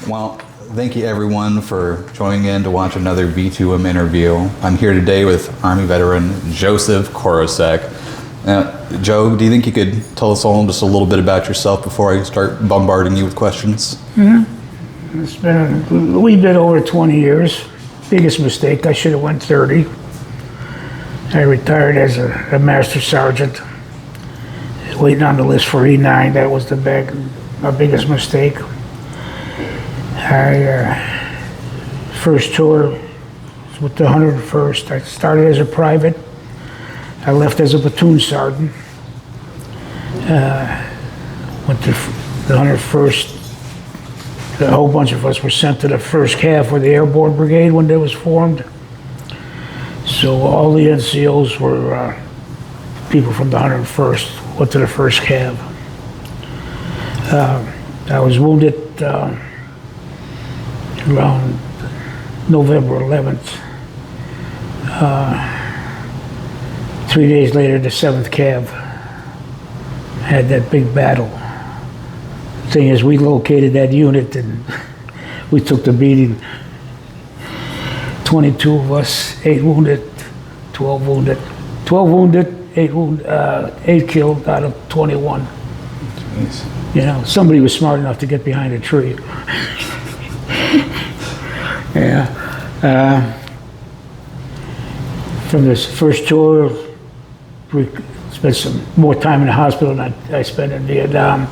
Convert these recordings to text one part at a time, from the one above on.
Well, thank you everyone for joining in to watch another V²M interview. I'm here today with Army veteran Joseph Korosek. Joe, do you think you could tell us all just a little bit about yourself before I start bombarding you with questions? Mm-hmm. It's been a wee bit over 20 years. Biggest mistake, I should have went 30. I retired as a Master Sergeant, waiting on the list for E9. That was my biggest mistake. First tour was with the 101st. I started as a private. I left as a platoon sergeant. Went to the 101st. A whole bunch of us were sent to the 1st Cav for the Airborne Brigade when it was formed. So all the NCOs were people from the 101st, went to the 1st Cav. I was wounded around November 11th. 3 days later, the 7th Cav had that big battle. The thing is, we located that unit and we took the beating. 22 of us, 8 wounded, 12 wounded. 12 wounded, 8 killed out of 21. Jeez. You know, somebody was smart enough to get behind a tree. Yeah. From this first tour, we spent some more time in the hospital than I spent in Vietnam.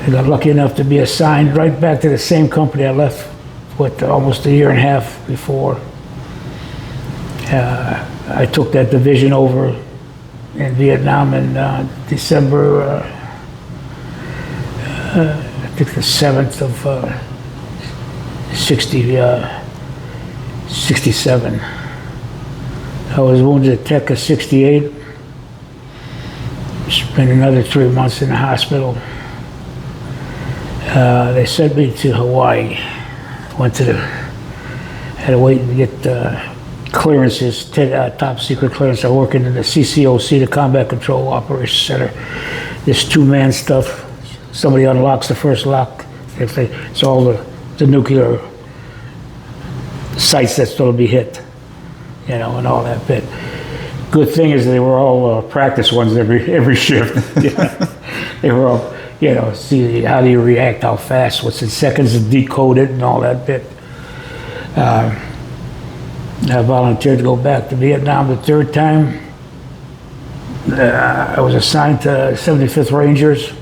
I got lucky enough to be assigned right back to the same company I left with almost a year and a half before. I took that division over in Vietnam in December, I think the 7th of 67. I was wounded at Tekka 68. Spent another 3 months in the hospital. They sent me to Hawaii. Had to wait and get clearances, top secret clearance. I work in the CCOC, the Combat Control Operations Center. This 2-man stuff. Somebody unlocks the first lock. It's all the nuclear sites that's going to be hit, you know, and all that bit. Good thing is they were all practice ones every shift. Yeah. They were all, you know, see how do you react, how fast, what's in seconds to decode it and all that bit. I volunteered to go back to Vietnam the 3rd time. I was assigned to 75th Rangers,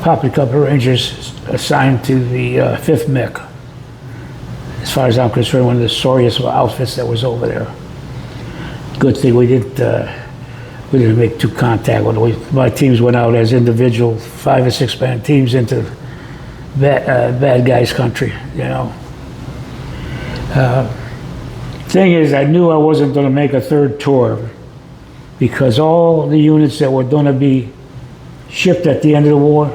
Poppy Company Rangers, assigned to the 5th MEC. As far as I'm concerned, one of the sorriest outfits that was over there. Good thing we didn't make 2 contact. My teams went out as individual 5 or 6 man teams into bad guys' country, you know. Thing is, I knew I wasn't going to make a 3rd tour because all the units that were going to be shipped at the end of the war,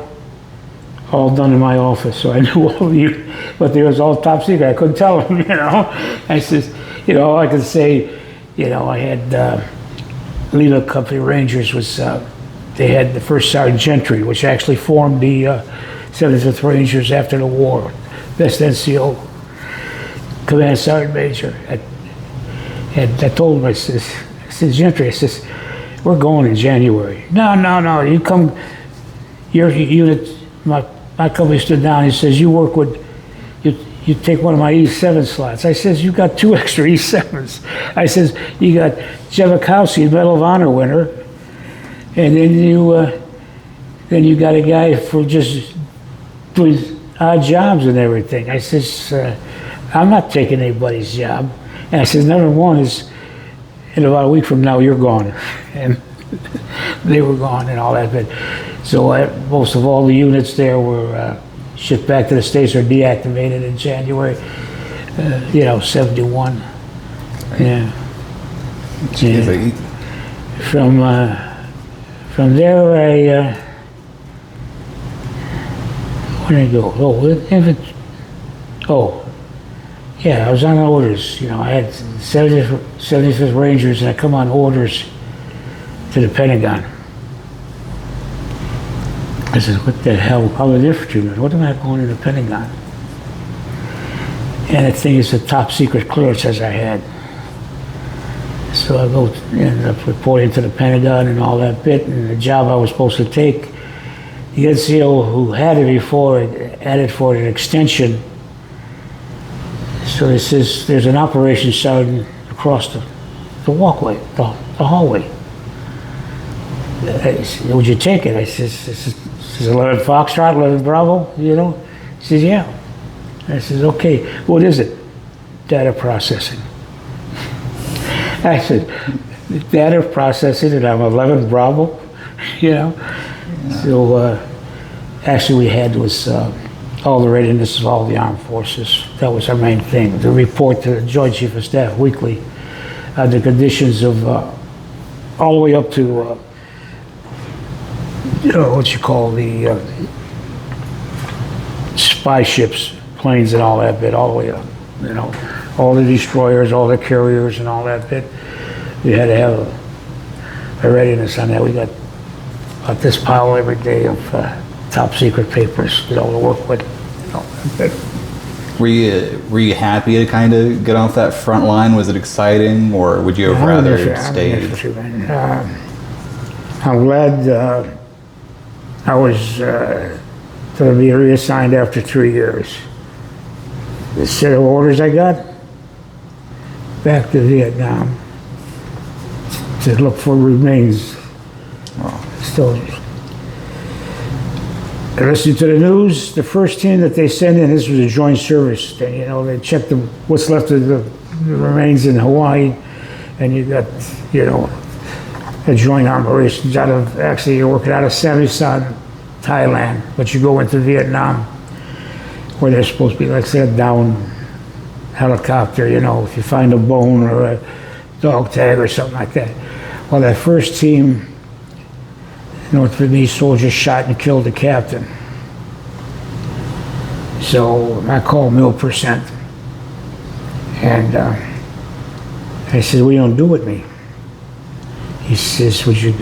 all done in my office. So I knew all of you, but they was all top secret. I couldn't tell them, you know. I says, you know, all I could say, you know, I had Lila Company Rangers was, they had the 1st Sergeant Gentry, which actually formed the 75th Rangers after the war. Best NCO, Command Sergeant Major. And I told him, I says, Gentry, I says, we're going in January. No, you come, your unit, my company stood down, he says, you work with, you take one of my E7 slots. I says, you got 2 extra E7s. I says, you got Jevakowski, Medal of Honor winner, and then you got a guy for just doing odd jobs and everything. I says, I'm not taking anybody's job. And I says, number one is, in about a week from now, you're gone. And they were gone and all that. But so most of all the units there were shipped back to the States or deactivated in January, you know, 71. Yeah. Yeah. From there, where did I go? Yeah, I was on orders. You know, I had 75th Rangers, and I come on orders to the Pentagon. I said, what the hell? I was infantry man. What am I going to the Pentagon? And the thing is, the top secret clearance as I had. So I go, ended up reporting to the Pentagon and all that bit, and the job I was supposed to take, the NCO who had it before added for an extension. So it says there's an operations sergeant across the walkway, the hallway. I said, would you take it? I says, this is 11 Foxtrot, 11 Bravo, you know? He says, yeah. I says, okay, what is it? Data processing. I said, data processing, and I'm 11 Bravo, you know? Yeah. So actually we had was all the readiness of all the armed forces. That was our main thing, to report to the Joint Chief of Staff weekly the conditions of all the way up to you know, what you call the spy ships, planes and all that bit, all the way up, you know, all the destroyers, all the carriers and all that bit. We had to have a readiness on that. We got about this pile every day of top secret papers, you know, to work with, you know, that bit. Were you happy to kind of get off that front line? Was it exciting, or would you have rather stayed? I'm glad I was to be reassigned after 3 years. The set of orders I got, back to Vietnam to look for remains. Still, listening to the news, the first team that they send in, this was a joint service thing, you know, they checked what's left of the remains in Hawaii, and you got, you know, a joint operations out of, actually you're working out of Samison, Thailand, but you go into Vietnam, where they're supposed to be, like say, a down helicopter, you know, if you find a bone or a dog tag or something like that. Well, that first team, North Vietnamese soldiers shot and killed the captain. So I called Mil%, and I said, what are you gonna do with me? He says, would you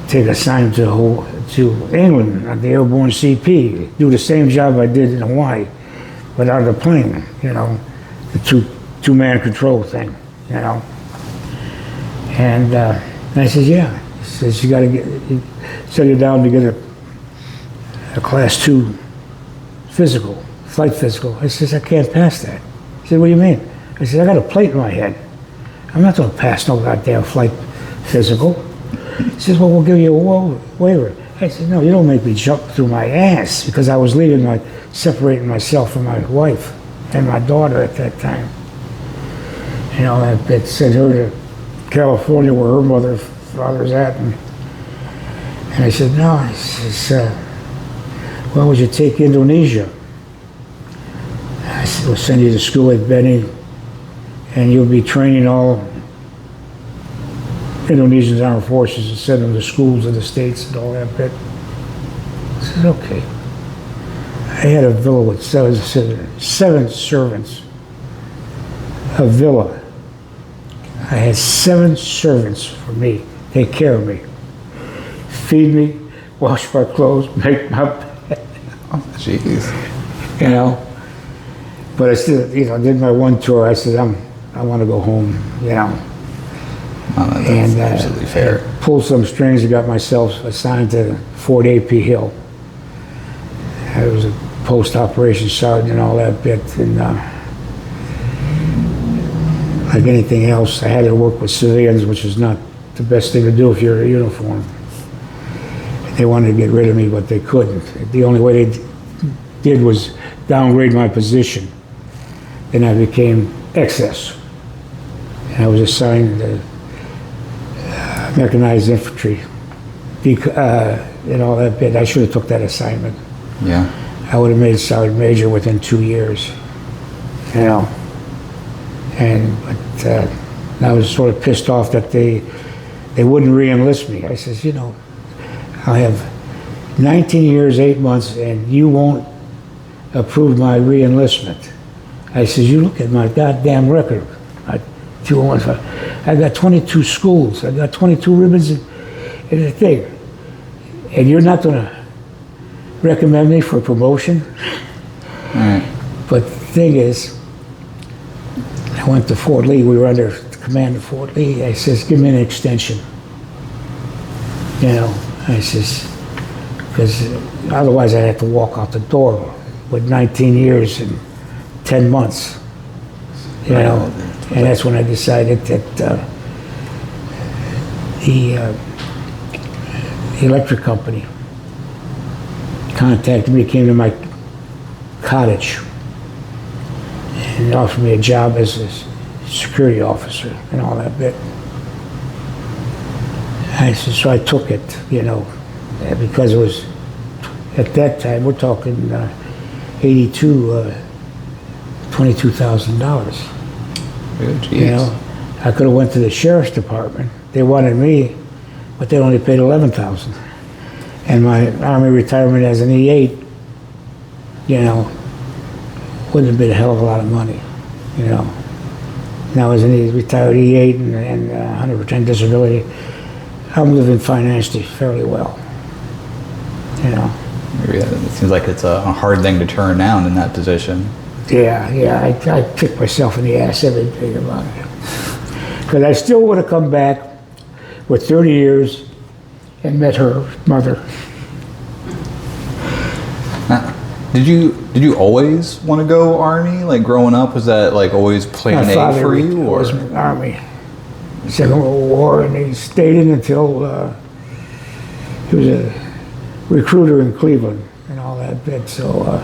take a sign to England on the airborne CP, do the same job I did in Hawaii, without a plane, you know, the two-man control thing, you know. And I said, yeah. He says, you gotta set you down to get a class 2 physical, flight physical. I says, I can't pass that. He said, what do you mean? I said, I got a plate in my head. I'm not gonna pass no goddamn flight physical. He says, well, we'll give you a waiver. I said, no, you don't make me jump through my ass, because I was separating myself from my wife and my daughter at that time. You know, that sent her to California where her father's at. And I said, no. He says, why would you take Indonesia? I said, we'll send you to school at Benny, and you'll be training all Indonesian armed forces and send them to schools in the States and all that bit. I said, okay. I had a villa with seven servants. A villa. I had 7 servants for me, take care of me. Feed me, wash my clothes, make my bed. Oh, jeez. You know? But I still, you know, did my one tour. I said, I want to go home, you know. Oh, that's absolutely fair. I pulled some strings and got myself assigned to Fort A.P. Hill. I was a post-operation sergeant and all that bit. And like anything else, I had to work with civilians, which is not the best thing to do if you're in a uniform. They wanted to get rid of me, but they couldn't. The only way they did was downgrade my position. Then I became excess. And I was assigned to mechanized infantry, and all that bit. I should have took that assignment. Yeah. I would have made sergeant major within 2 years, you know. But I was sort of pissed off that they wouldn't re-enlist me. I says, you know, I have 19 years, 8 months, and you won't approve my re-enlistment. I says, you look at my goddamn record. I got 22 schools. I got 22 ribbons in the thing. And you're not gonna recommend me for promotion. Alright. But the thing is, I went to Fort Lee. We were under command of Fort Lee. I says, give me an extension. You know, I says, because otherwise I'd have to walk out the door with 19 years and 10 months. You know, and that's when I decided that the electric company contacted me, came to my cottage and offered me a job as a security officer and all that bit. I said, so I took it, you know, because it was, at that time, we're talking 82, $22,000. You know, I could have went to the sheriff's department. They wanted me, but they only paid $11,000. And my Army retirement as an E8, you know, wouldn't have been a hell of a lot of money, you know. Now as a retired E8 and 100% disability, I'm living financially fairly well, you know. Maybe it seems like it's a hard thing to turn down in that position. Yeah, I kick myself in the ass every day about it. Because I still would have come back with 30 years and met her mother. Did you always want to go Army? Like growing up, was that like always plan A for you? Or was in the Army, Second World War, and he stayed in until he was a recruiter in Cleveland and all that bit. So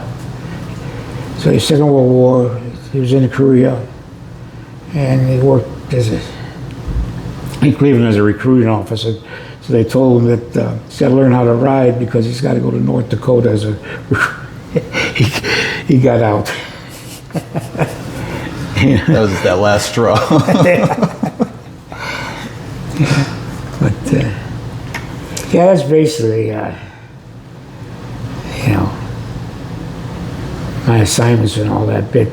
the Second World War, he was in Korea, and he worked in Cleveland as a recruiting officer. So they told him that he's got to learn how to ride because he's got to go to North Dakota as a recruiter. He got out. That was that last straw. But yeah, that's basically you know, my assignments and all that bit.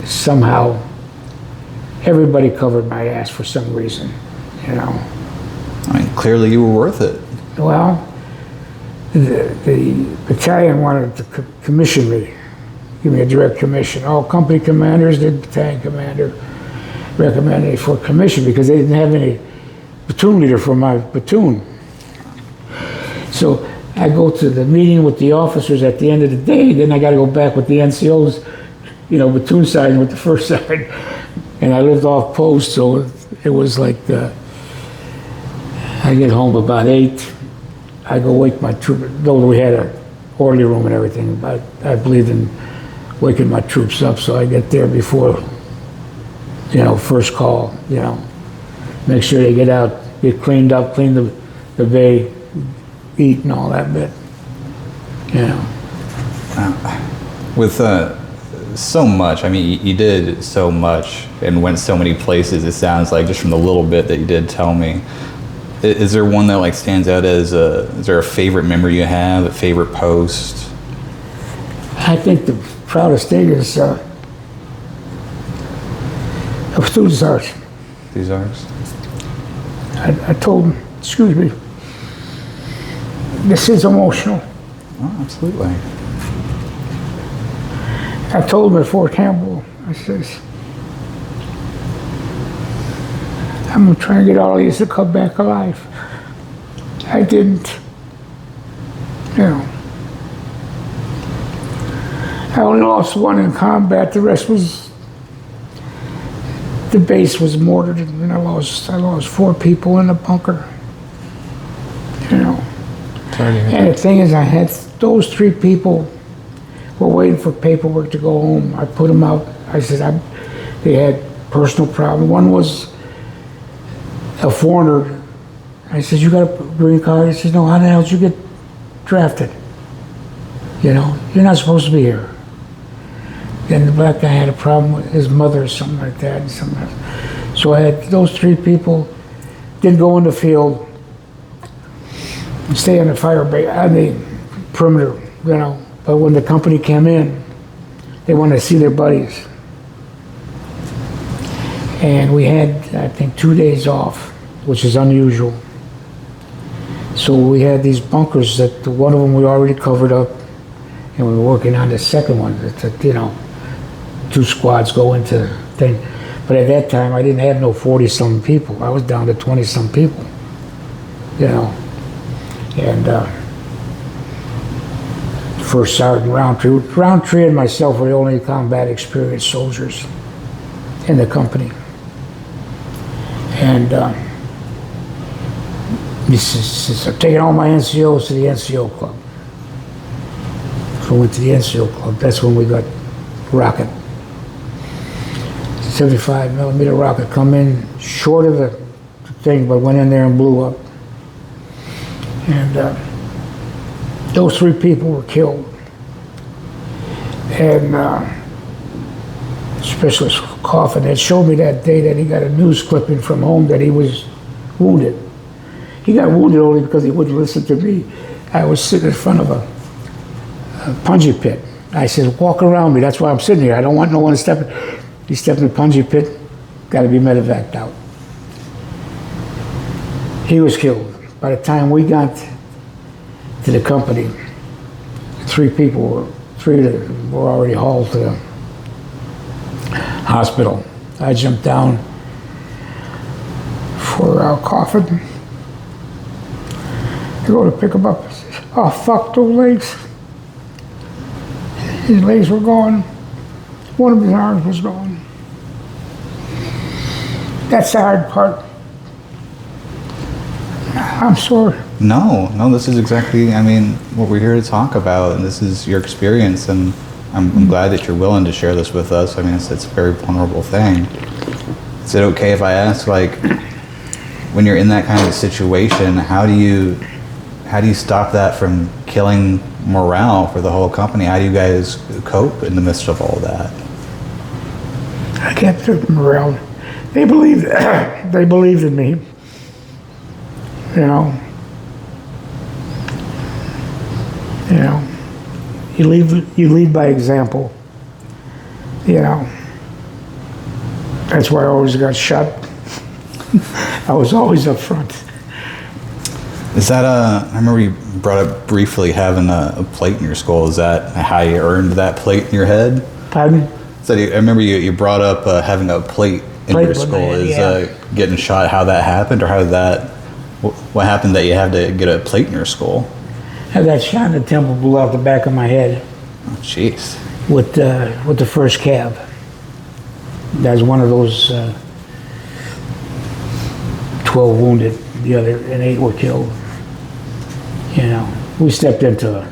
Somehow everybody covered my ass for some reason, you know. I mean, clearly you were worth it. Well, the battalion wanted to commission me, give me a direct commission. All company commanders, the battalion commander recommended me for commission because they didn't have any platoon leader for my platoon. So I go to the meeting with the officers at the end of the day, then I got to go back with the NCOs, you know, platoon side with the first side. And I lived off post, so it was like I get home about 8. I go wake my troop, though we had a orderly room and everything, but I believed in waking my troops up, so I get there before, you know, first call, you know, make sure they get out, get cleaned up, clean the bay, eat and all that bit, you know. With so much, I mean, you did so much and went so many places, it sounds like, just from the little bit that you did tell me. Is there one that like stands out as is there a favorite memory you have, a favorite post? I think the proudest thing is a student sergeant. These ours? I told him, excuse me, this is emotional. Oh, absolutely. I told him at Fort Campbell, I says, I'm gonna try and get all of these to come back alive. I didn't, you know. I only lost one in combat, the rest was, the base was mortared, and I lost 4 people in the bunker, you know. And the thing is, I had those 3 people were waiting for paperwork to go home. I put them out. I said, they had personal problems. One was a foreigner. I said, you got a green card? He said, no, how the hell did you get drafted? You know, you're not supposed to be here. Then the black guy had a problem with his mother or something like that. And something else. So I had those 3 people, didn't go in the field, stay on the fire base, on the perimeter, you know. But when the company came in, they wanted to see their buddies. And we had, I think, 2 days off, which is unusual. So So we had these bunkers that one of them we already covered up, and we were working on the second one. That, you know, 2 squads go into the thing. But at that time, I didn't have no 40-some people. I was down to 20-some people, you know. And First Sergeant Roundtree and myself were the only combat experienced soldiers in the company. And I'm taking all my NCOs to the NCO club. So we went to the NCO club. That's when we got rocket. 75 millimeter rocket come in short of the thing, but went in there and blew up. And those 3 people were killed. And Specialist Coffin had showed me that day that he got a news clipping from home that he was wounded. He got wounded only because he wouldn't listen to me. I was sitting in front of a punji pit. I said, walk around me. That's why I'm sitting here. I don't want no one to step in. He stepped in the punji pit, got to be medevaced out. He was killed. By the time we got to the company, 3 people were already hauled to the hospital. I jumped down for our coffin. I go to pick him up. I said, oh, fuck, those legs. His legs were gone. One of his arms was gone. That's the hard part. I'm sorry. No, this is exactly, I mean, what we're here to talk about, and this is your experience, and I'm glad that you're willing to share this with us. I mean, it's a very vulnerable thing. Is it okay if I ask, like, when you're in that kind of situation, how do you stop that from killing morale for the whole company? How do you guys cope in the midst of all that? I kept the morale. They believed in me. You know, you lead by example. You know, that's why I always got shot. I was always up front. Is that I remember you brought up briefly having a plate in your skull. Is that how you earned that plate in your head? Pardon? So I remember you brought up having a plate in your skull. Is getting shot how that happened, or how did that? What happened that you had to get a plate in your skull? I got shot in the temple, blew out the back of my head. Oh, jeez. With the first cab. That's one of those 12 wounded. The other and 8 were killed. You know, we stepped into.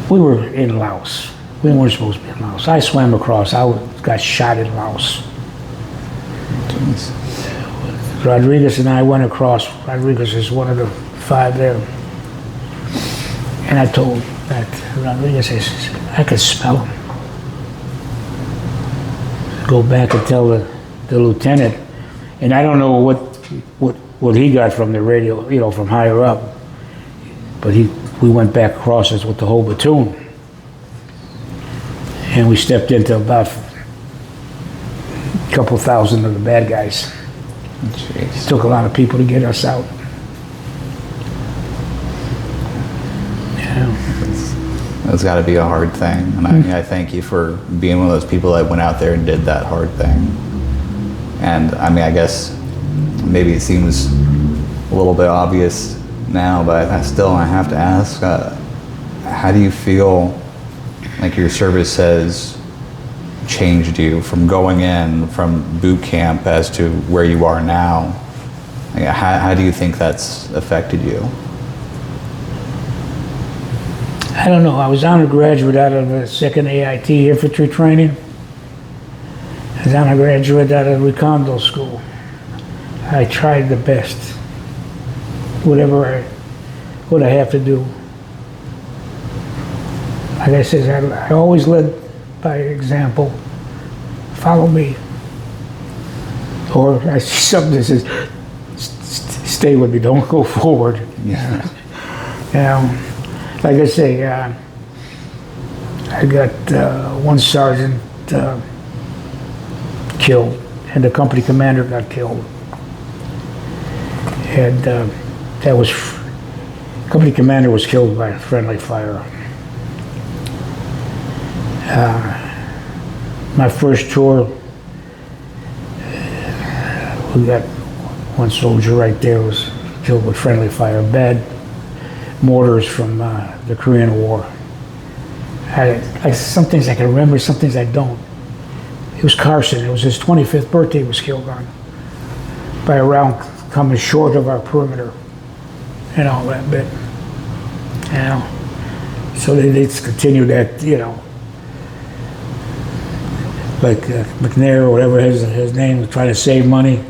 We were in Laos. We weren't supposed to be in Laos. I swam across. I got shot in Laos. Jeez. Rodriguez and I went across. Rodriguez is one of the 5 there. And I told that Rodriguez, I could smell him. Go back and tell the lieutenant. And I don't know what he got from the radio, you know, from higher up. But we went back across us with the whole platoon. And we stepped into about a couple thousand of the bad guys. Jeez. It took a lot of people to get us out. Yeah. That's got to be a hard thing. And I thank you for being one of those people that went out there and did that hard thing. And I mean, I guess maybe it seems a little bit obvious now, but I have to ask, how do you feel like your service has changed you from going in from boot camp as to where you are now? Like, how do you think that's affected you? I don't know. I was undergraduate out of the 2nd AIT infantry training. I was undergraduate out of Recondo school. I tried the best. What I have to do. Like I said, I always led by example. Follow me. Or I see something that says, stay with me, don't go forward. Yeah. You know, like I say, I got one sergeant killed, and the company commander got killed. And that was, company commander was killed by friendly fire. My first tour, we got one soldier right there was killed with friendly fire. Bad mortars from the Korean War. Some things I can remember, some things I don't. It was Carson. It was his 25th birthday he was killed on by a round coming short of our perimeter and all that bit. You know, so they continued that, you know, like McNair or whatever his name was trying to save money.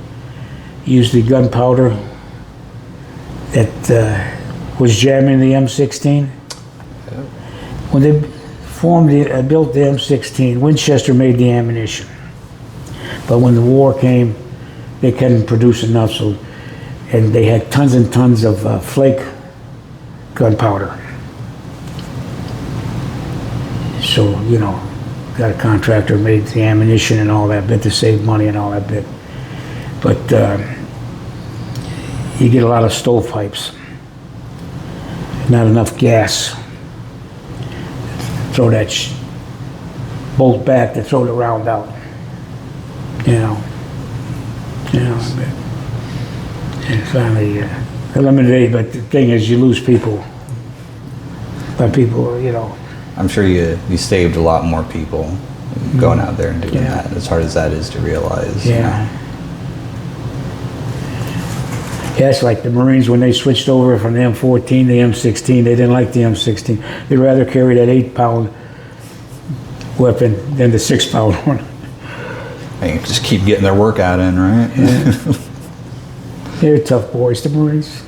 He used the gunpowder that was jamming the M16. When they built the M16, Winchester made the ammunition. But when the war came, they couldn't produce enough, so, and they had tons and tons of flake gunpowder. So, you know, got a contractor, made the ammunition and all that bit to save money and all that bit. But you get a lot of stovepipes, not enough gas. Throw that bolt back to throw the round out. You know. And finally eliminated. But the thing is, you lose people. But people, you know. I'm sure you saved a lot more people going out there and doing that, as hard as that is to realize. Yeah. You know? Yeah, it's like the Marines when they switched over from the M14 to the M16, they didn't like the M16. They'd rather carry that 8-pound weapon than the 6-pound one. They just keep getting their workout in, right? Yeah. They're tough boys, the Marines.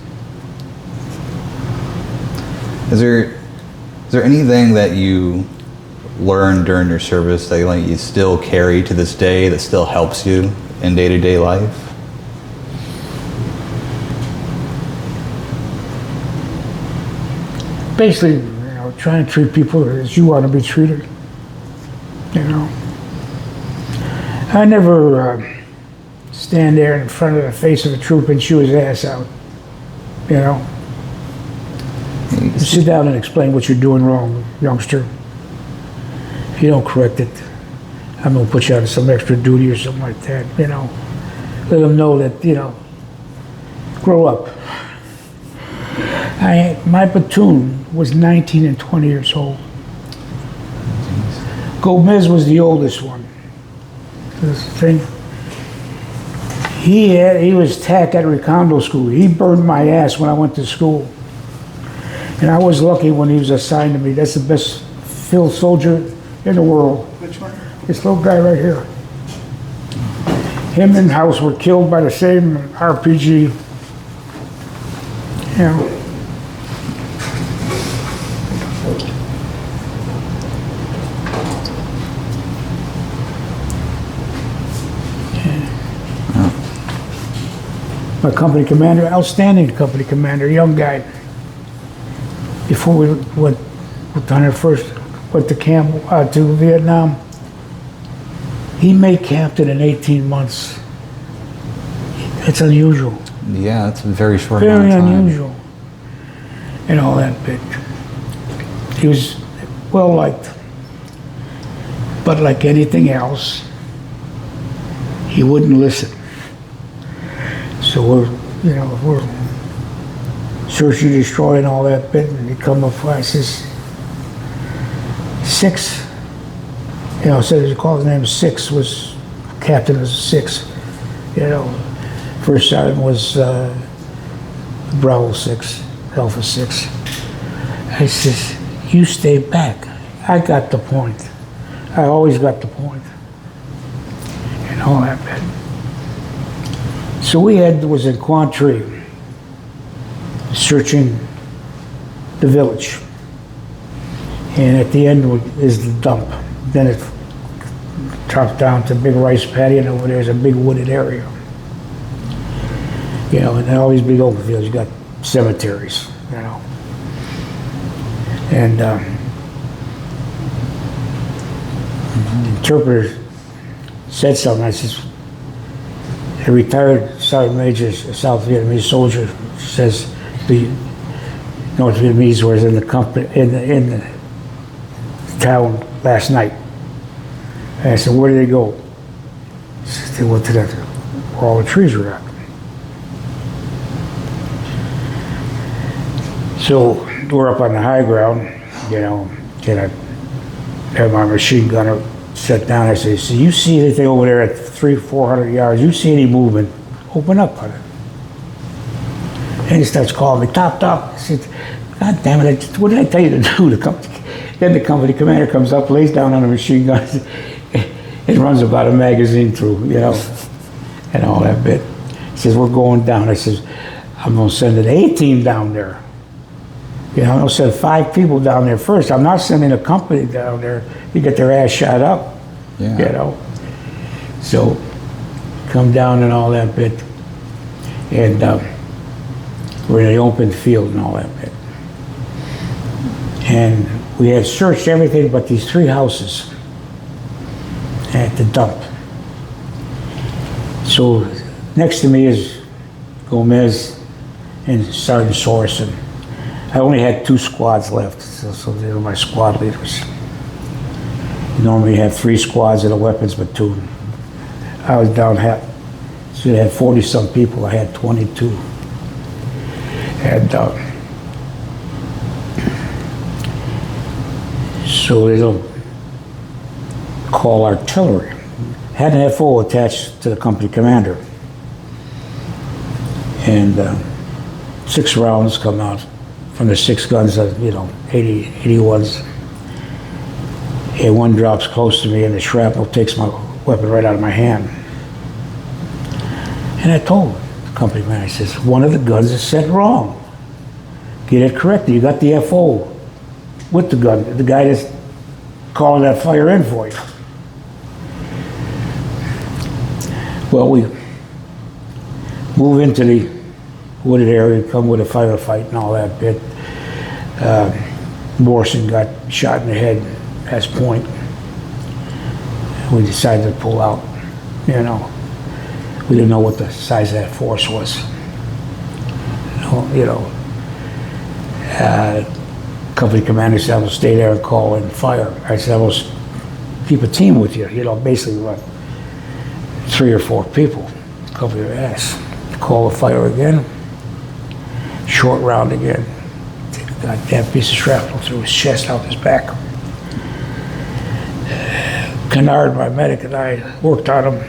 Is there anything that you learned during your service that like you still carry to this day that still helps you in day-to-day life? Basically, you know, try and treat people as you want to be treated. You know, I never stand there in front of the face of a troop and chew his ass out. You know, you sit down and explain what you're doing wrong, youngster. If you don't correct it, I'm gonna put you on some extra duty or something like that. You know, let them know that, you know, grow up. My platoon was 19 and 20 years old. Gomez was the oldest one. This thing. He was TAC at Recondo School. He burned my ass when I went to school. And I was lucky when he was assigned to me. That's the best field soldier in the world. Which one? This little guy right here. Him and House were killed by the same RPG. You know. My company commander, outstanding company commander, young guy. Before we went on our first, went to camp, to Vietnam, he made captain in 18 months. It's unusual. Yeah, it's a very short amount Very of time. unusual. And all that bit. He was well liked. But like anything else, he wouldn't listen. So we're search and destroy and all that bit, and he come up for us, says, 6, you know, said he called his name 6, was captain of 6, you know. First sergeant was Bravo 6, Alpha 6. I says, you stay back. I got the point. I always got the point. And all that bit. So was in Quantry, searching the village. And at the end is the dump. Then it drops down to a big rice paddy, and over there's a big wooded area. You know, and all these big open fields, you got cemeteries, you know. And the interpreter said something. I says, a retired Sergeant Major, South Vietnamese soldier, says the North Vietnamese was in the company in the town last night. And I said, where did they go? He said, they went to that where all the trees were at. So we're up on the high ground, you know, and I have my machine gunner set down. I say, so you see anything over there at 300-400 yards? You see any movement? Open up on it. And he starts calling me, top. I said, God damn it, what did I tell you to do? Then the company commander comes up, lays down on the machine gun, and runs about a magazine through, you know, and all that bit. He says, we're going down. I says, I'm going to send an A-team down there. You know, I'm going to send 5 people down there first. I'm not sending a company down there to get their ass shot up, you know. So, come down and all that bit. And we're in the open field and all that bit. And we had searched everything but these 3 houses at the dump. So next to me is Gomez and Sergeant Sorensen. I only had 2 squads left, so they were my squad leaders. Normally you have 3 squads and a weapons platoon. I was down half, so you had 40-some people, I had 22. And so they don't call artillery. Had an FO attached to the company commander. And 6 rounds come out from the 6 guns, you know, 81s. And one drops close to me and the shrapnel takes my weapon right out of my hand. And I told the company man, I says, one of the guns is set wrong. Get it corrected. You got the FO with the gun, the guy that's calling that fire in for you. Well, we move into the wooded area, come with a firefight and all that bit. Morrison got shot in the head, that's point. We decided to pull out, you know. We didn't know what the size of that force was. You know, company commander said, I will stay there and call in fire. I said, I will keep a team with you, you know, basically run 3 or 4 people, cover your ass. Call the fire again, short round again. Take a goddamn piece of shrapnel through his chest, out his back. Kennard, my medic, and I worked on him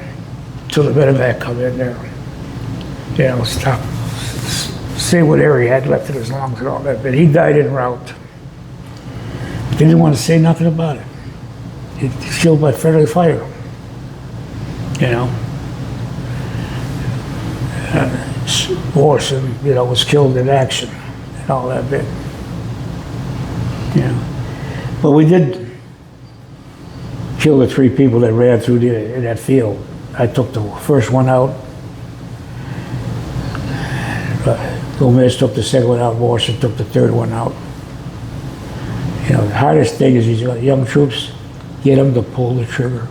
till the medevac come in there. You know, stop, see what area he had left in his lungs and all that, but he died en route. They didn't want to say nothing about it. He's killed by friendly fire. You know? Morrison, you know, was killed in action and all that bit. You know? But we did kill the 3 people that ran through in that field. I took the first one out. Gomez took the second one out. Morrison took the 3rd one out. You know, the hardest thing is these young troops, get them to pull the trigger.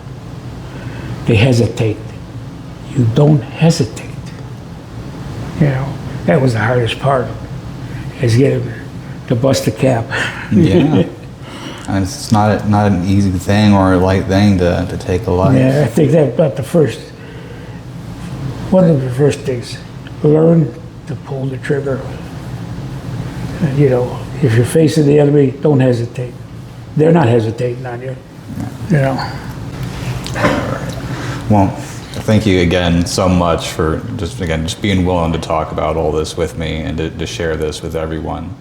They hesitate. You don't hesitate. You know, that was the hardest part, is get them to bust the cap. Yeah. And it's not an easy thing or a light thing to take a life. Yeah, I think that's about one of the first things. Learn to pull the trigger. And, you know, if you're facing the enemy, don't hesitate. They're not hesitating on you. You know. Well, thank you again so much for just being willing to talk about all this with me and to share this with everyone.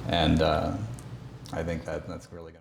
And I think that's really good.